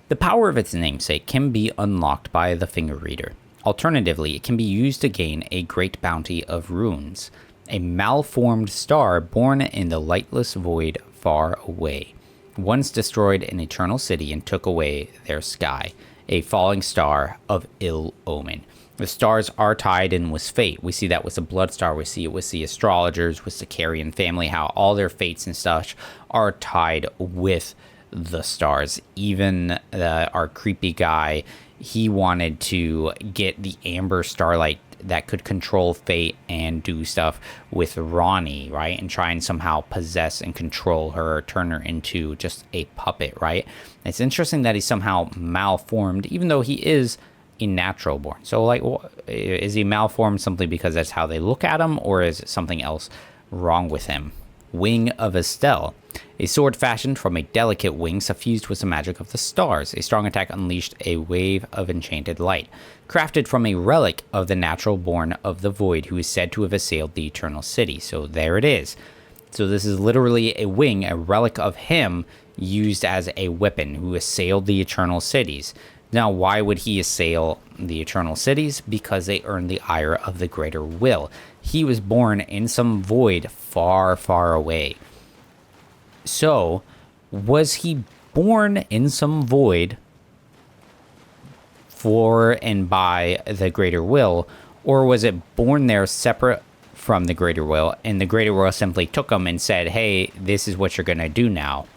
The power of its namesake can be unlocked by the finger reader. Alternatively, it can be used to gain a great bounty of runes. A malformed star born in the lightless void far away. Once destroyed an eternal city and took away their sky. A falling star of ill omen. The stars are tied in with fate. We see that with the Blood Star. We see it with the astrologers, with the Carrion family, how all their fates and such are tied with the stars. Even our creepy guy, he wanted to get the Amber Starlight that could control fate and do stuff with Ronnie, right? And try and somehow possess and control her, or turn her into just a puppet, right? It's interesting that he's somehow malformed, even though he is a natural born. So like, is he malformed simply because that's how they look at him, or is it something else wrong with him? Wing of Astel. A sword fashioned from a delicate wing suffused with the magic of the stars. A strong attack unleashed a wave of enchanted light. Crafted from a relic of the natural born of the void who is said to have assailed the eternal city. So there it is. So this is literally a wing, a relic of him used as a weapon who assailed the eternal cities. Now, why would he assail the eternal cities? Because they earned the ire of the greater will. He was born in some void far, far away. So, was he born in some void for and by the greater will, or was it born there separate from the greater will, and the greater will simply took him and said, hey, this is what you're going to do now?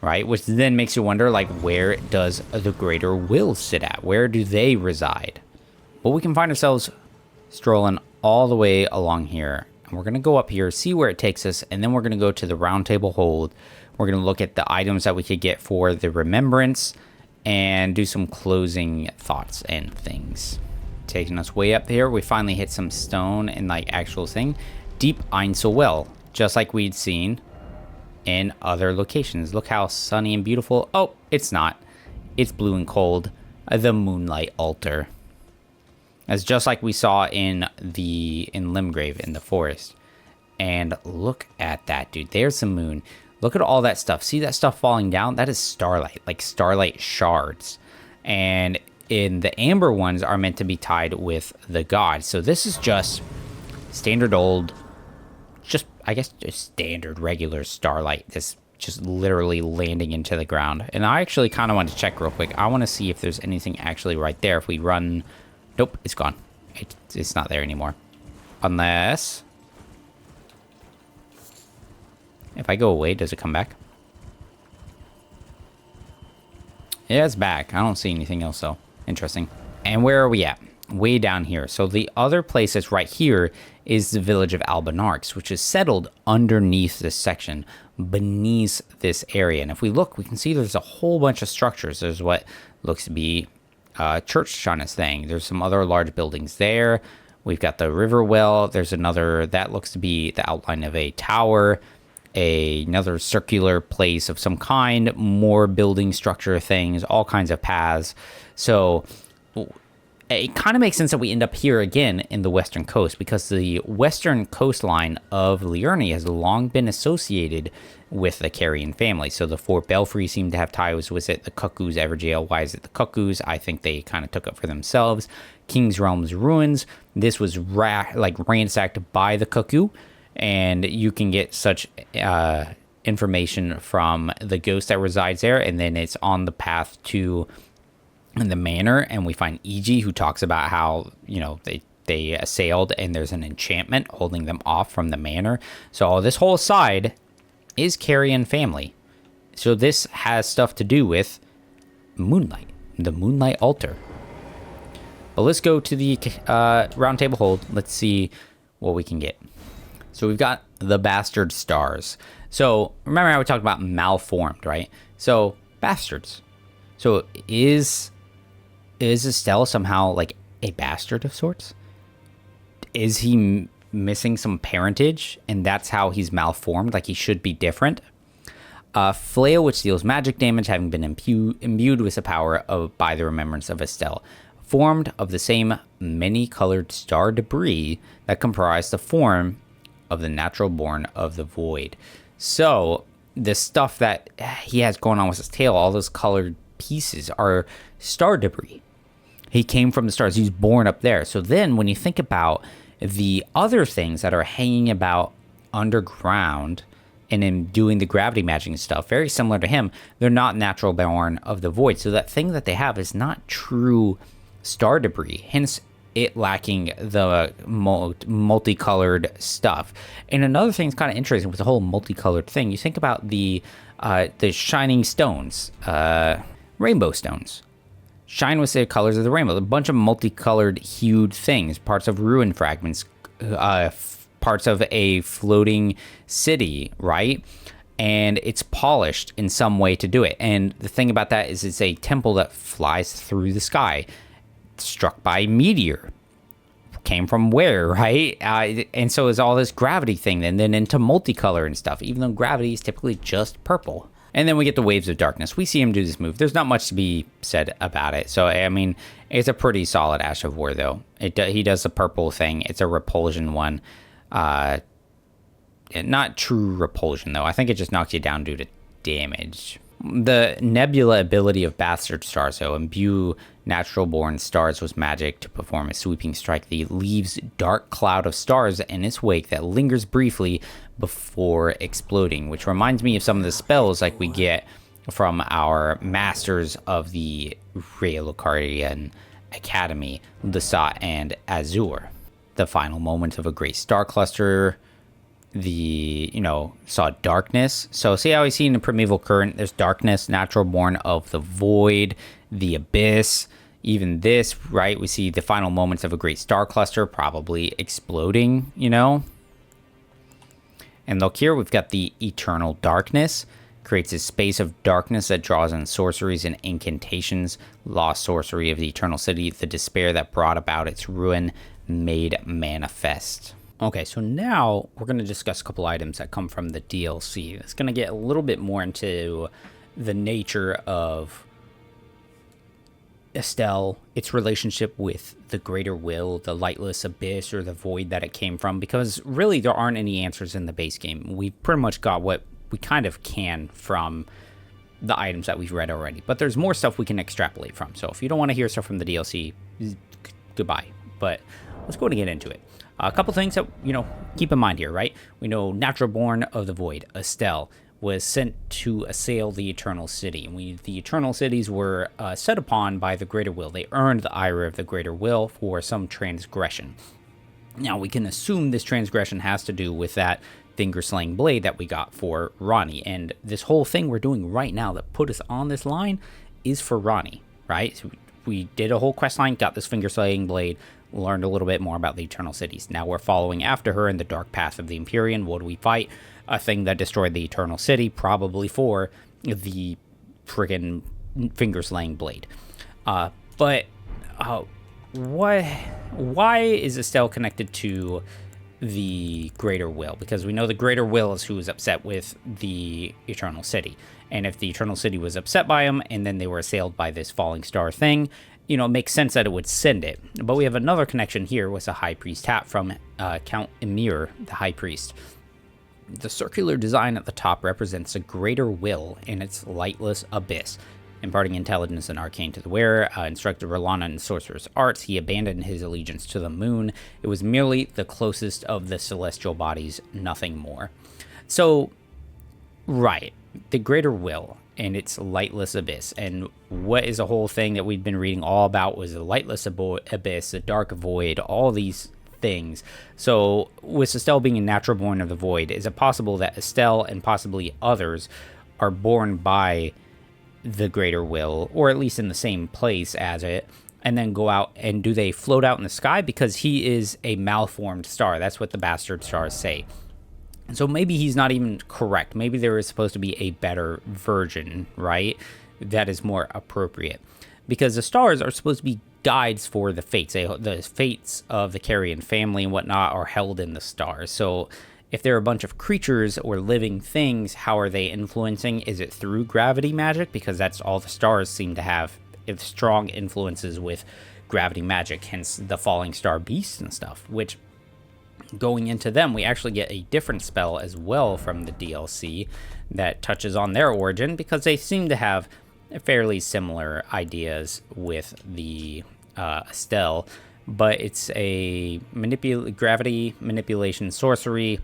Right? Which then makes you wonder, like, where does the greater will sit at? Where do they reside? Well, we can find ourselves strolling all the way along here. And we're going to go up here, see where it takes us, and then we're going to go to the round table hold. We're going to look at the items that we could get for the remembrance and do some closing thoughts and things. Taking us way up here, we finally hit some stone and, like, actual thing. Deep Einsel Well, just like we'd seen in other locations. Look how sunny and beautiful. Oh, it's not. It's blue and cold. The Moonlight Altar. That's just like we saw in Limgrave in the forest. And look at that, dude. There's the moon. Look at all that stuff. See that stuff falling down? That is starlight, like starlight shards. And in the amber ones are meant to be tied with the gods. So this is just standard old, I guess just standard regular starlight. This just literally landing into the ground. And I actually kind of want to check real quick. I want to see if there's anything actually right there. If we run, nope, it's gone. It's not there anymore. Unless, if I go away, does it come back? Yeah, it's back. I don't see anything else, though. Interesting. And where are we at? Way down here. So the other place that's right here is the village of Albanarx, which is settled underneath this section, beneath this area. And if we look, we can see there's a whole bunch of structures. There's what looks to be a church kind of thing. There's some other large buildings there. We've got the river well. There's another that looks to be the outline of a tower. Another circular place of some kind, more building structure things, all kinds of paths. So it kind of makes sense that we end up here again in the western coast, because the western coastline of Liurnia has long been associated with the Carian family. So the Four Belfries seem to have ties with it. The Cuckoos, Evergaol, why is it the Cuckoos? I think they kind of took it for themselves. King's Realm's ruins. This was ransacked by the Cuckoo. And you can get such information from the ghost that resides there. And then it's on the path to the manor. And we find Iji, who talks about how, they assailed and there's an enchantment holding them off from the manor. So this whole side is Carian family. So this has stuff to do with Moonlight, the Moonlight altar. But let's go to the round table hold. Let's see what we can get. So we've got the bastard stars. So remember how we talked about malformed, right? So bastards. So is Astel somehow like a bastard of sorts? Is he missing some parentage and that's how he's malformed? Like he should be different? Flail, which deals magic damage, having been imbued with the power by the remembrance of Astel. Formed of the same many-colored star debris that comprise the form of the natural born of the void. So the stuff that he has going on with his tail, all those colored pieces are star debris. He came from the stars. He's born up there. So then when you think about the other things that are hanging about underground and in doing the gravity magic and stuff, very similar to him, they're not natural born of the void. So that thing that they have is not true star debris. Hence it lacking the multicolored stuff. And another thing that's kind of interesting with the whole multicolored thing, you think about the shining stones, rainbow stones. Shine with the colors of the rainbow. A bunch of multicolored hued things, parts of ruin fragments, parts of a floating city, right? And it's polished in some way to do it. And the thing about that is it's a temple that flies through the sky. Struck by meteor, came from where, right? And so is all this gravity thing, and then into multicolor and stuff, even though gravity is typically just purple. And then we get the waves of darkness. We see him do this move. There's not much to be said about it. So I mean, it's a pretty solid Ash of War, though. He does the purple thing. It's a repulsion one. Not true repulsion, though. I think it just knocks you down due to damage. The nebula ability of bastard stars, so imbue natural born stars with magic to perform a sweeping strike that leaves dark cloud of stars in its wake that lingers briefly before exploding, which reminds me of some of the spells like we get from our masters of the Raya Lucaria Academy, Lusat and Azur. The final moments of a great star cluster. Saw darkness. So see how we see in the primeval current, there's darkness, natural born of the void, the abyss, even this, right? We see the final moments of a great star cluster probably exploding, And look here, we've got the eternal darkness, creates a space of darkness that draws in sorceries and incantations, lost sorcery of the eternal city, the despair that brought about its ruin made manifest. Okay, so now we're going to discuss a couple items that come from the DLC. It's going to get a little bit more into the nature of Astel, its relationship with the greater will, the lightless abyss, or the void that it came from, because really there aren't any answers in the base game. We pretty much got what we kind of can from the items that we've read already, but there's more stuff we can extrapolate from. So if you don't want to hear stuff from the DLC, goodbye. But let's go and get into it. A couple things that, keep in mind here, right? We know Natural Born of the Void, Astel, was sent to assail the Eternal City. The Eternal Cities were set upon by the Greater Will. They earned the ire of the Greater Will for some transgression. Now, we can assume this transgression has to do with that finger-slaying blade that we got for Ranni. And this whole thing we're doing right now that put us on this line is for Ranni, right? So we did a whole quest line, got this finger-slaying blade, learned a little bit more about the Eternal Cities. Now we're following after her in the dark path of the Empyrean. What do we fight? A thing that destroyed the Eternal City, probably for the friggin' finger-slaying blade. But why is Astel connected to the Greater Will? Because we know the Greater Will is who is upset with the Eternal City. And if the Eternal City was upset by him, and then they were assailed by this falling star thing, it makes sense that it would send it. But we have another connection here with a High Priest hat from Count Emir, the High Priest. The circular design at the top represents a greater will in its lightless abyss. Imparting intelligence and arcane to the wearer, instructed Rolana in sorcerer's arts, he abandoned his allegiance to the moon. It was merely the closest of the celestial bodies, nothing more. So, right, the greater will and its lightless abyss. And what is a whole thing that we've been reading all about was the lightless abyss, the dark void, all these things. So with Astel being a natural born of the void, is it possible that Astel and possibly others are born by the greater will, or at least in the same place as it, and then go out, and do they float out in the sky? Because he is a malformed star. That's what the bastard stars say. And so maybe he's not even correct. Maybe there is supposed to be a better version, right? That is more appropriate. Because the stars are supposed to be guides for the fates. The fates of the Carrion family and whatnot are held in the stars. So if they're a bunch of creatures or living things, how are they influencing? Is it through gravity magic? Because that's all the stars seem to have strong influences with gravity magic, hence the falling star beasts and stuff, which going into them, we actually get a different spell as well from the DLC that touches on their origin, because they seem to have fairly similar ideas with the Astel, but it's a gravity manipulation sorcery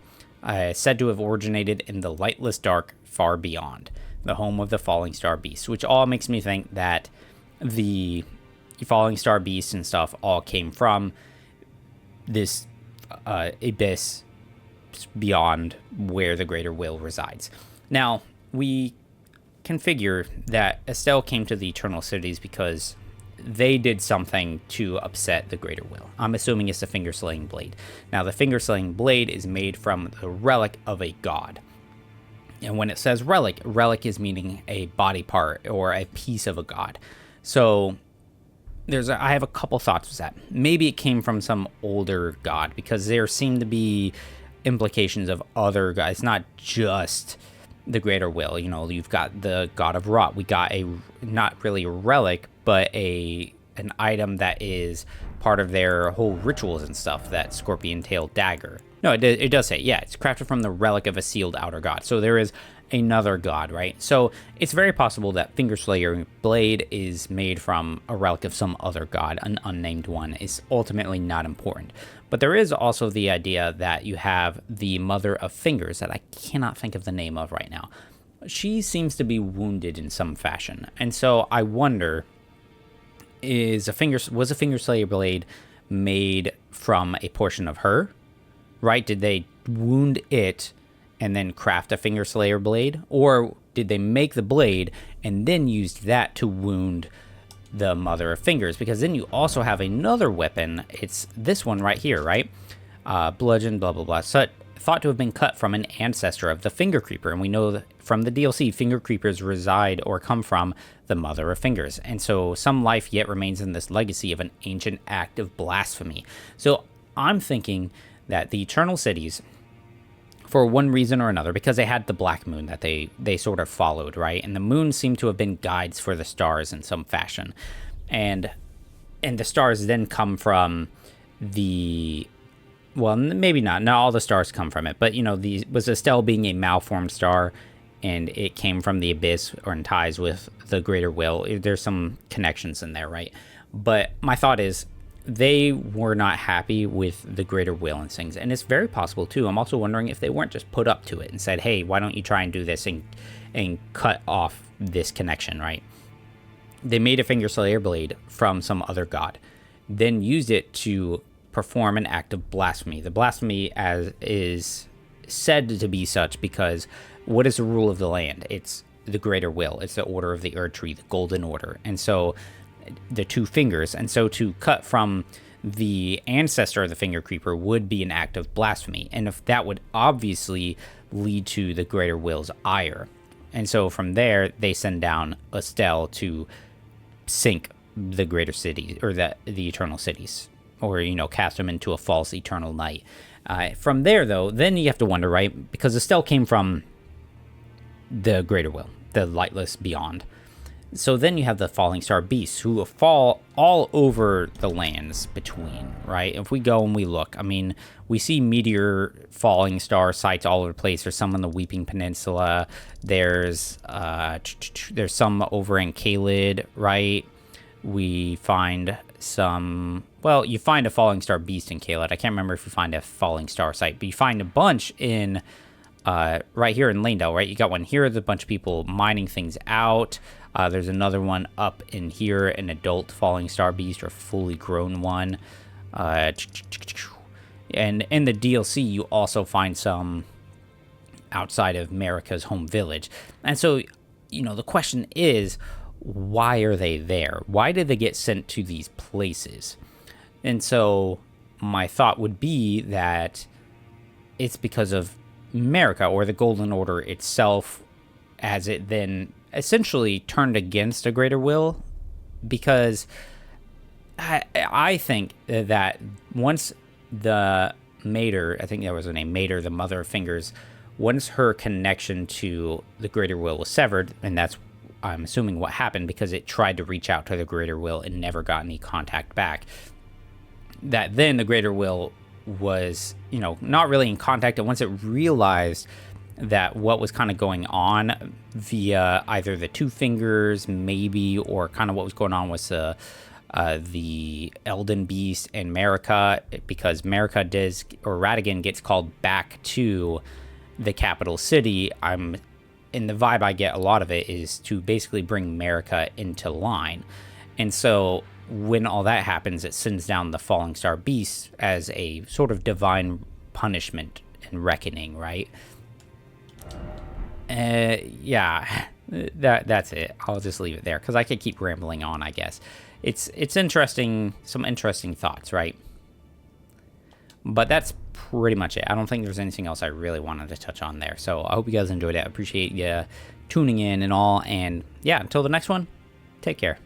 said to have originated in the lightless dark far beyond, the home of the falling star beast, which all makes me think that the falling star beast and stuff all came from this abyss beyond where the greater will resides. Now, we can figure that Astel came to the Eternal Cities because they did something to upset the greater will. I'm assuming it's the finger-slaying blade. Now, the finger-slaying blade is made from the relic of a god. And when it says relic, relic is meaning a body part or a piece of a god. So I have a couple thoughts with that. Maybe it came from some older god, because there seem to be implications of other gods, not just the greater will. You've got the god of rot. We got a, not really a relic, but an item that is part of their whole rituals and stuff, that scorpion tail dagger. No, it does say, yeah, it's crafted from the relic of a sealed outer god. So there is another god, right? So it's very possible that Fingerslayer blade is made from a relic of some other god, an unnamed one. Is ultimately not important. But there is also the idea that you have the Mother of Fingers that I cannot think of the name of right now. She seems to be wounded in some fashion. And so I wonder, was a Fingerslayer blade made from a portion of her? Right? Did they wound it and then craft a Fingerslayer blade? Or did they make the blade and then use that to wound the Mother of Fingers? Because then you also have another weapon. It's this one right here, right? Bludgeon, blah, blah, blah. So thought to have been cut from an ancestor of the Finger Creeper. And we know that from the DLC, Finger Creepers reside or come from the Mother of Fingers. And so some life yet remains in this legacy of an ancient act of blasphemy. So I'm thinking that the Eternal Cities, for one reason or another, because they had the Black Moon that they sort of followed, right? And the moon seemed to have been guides for the stars in some fashion. and the stars then come from the, well, maybe not all the stars come from it, but was Astel being a malformed star, and it came from the abyss or in ties with the greater will. There's some connections in there, right? But my thought is they were not happy with the greater will and things, and it's very possible too. I'm also wondering if they weren't just put up to it and said, hey, why don't you try and do this and cut off this connection, right? They made a Finger Slayer blade from some other god, then used it to perform an act of blasphemy. The blasphemy as is said to be such because what is the rule of the land? It's the greater will. It's the order of the Erd Tree, the golden order. And so the two fingers. And so to cut from the ancestor of the Finger Creeper would be an act of blasphemy. And if that would obviously lead to the greater will's ire. And so from there, they send down Astel to sink the greater city, or the eternal cities, or, cast them into a false eternal night. From there, though, then you have to wonder, right? Because Astel came from the greater will, the lightless beyond. So then you have the falling star beasts who fall all over the lands between, right? If we go and we look, I mean, we see meteor falling star sites all over the place. There's some on the Weeping Peninsula. There's some over in Caelid, right? We find some, well, you find a falling star beast in Caelid. I can't remember if you find a falling star site, but you find a bunch in right here in Lanedale, right? You got one here, there's a bunch of people mining things out. There's another one up in here, an adult falling star beast, or fully grown one. And in the DLC, you also find some outside of Marika's home village. And so, the question is, why are they there? Why did they get sent to these places? And so my thought would be that it's because of Marika, or the Golden Order itself, as it then essentially turned against a greater will, because I think that once the Mater, I think that was her name, Mater, the Mother of Fingers, once her connection to the greater will was severed, and that's, I'm assuming, what happened, because it tried to reach out to the greater will and never got any contact back, that then the greater will was, not really in contact, and once it realized that what was kind of going on via either the two fingers, maybe, or kind of what was going on was the Elden Beast and Marika, because Marika does, or Radagon gets called back to the capital city. And the vibe I get, a lot of it, is to basically bring Marika into line. And so when all that happens, it sends down the Falling Star Beast as a sort of divine punishment and reckoning, right? Yeah, that's it. I'll just leave it there, because I could keep rambling on, I guess. It's interesting, some interesting thoughts, right? But that's pretty much it. I don't think there's anything else I really wanted to touch on there. So I hope you guys enjoyed it. I appreciate you tuning in and all. And yeah, until the next one, take care.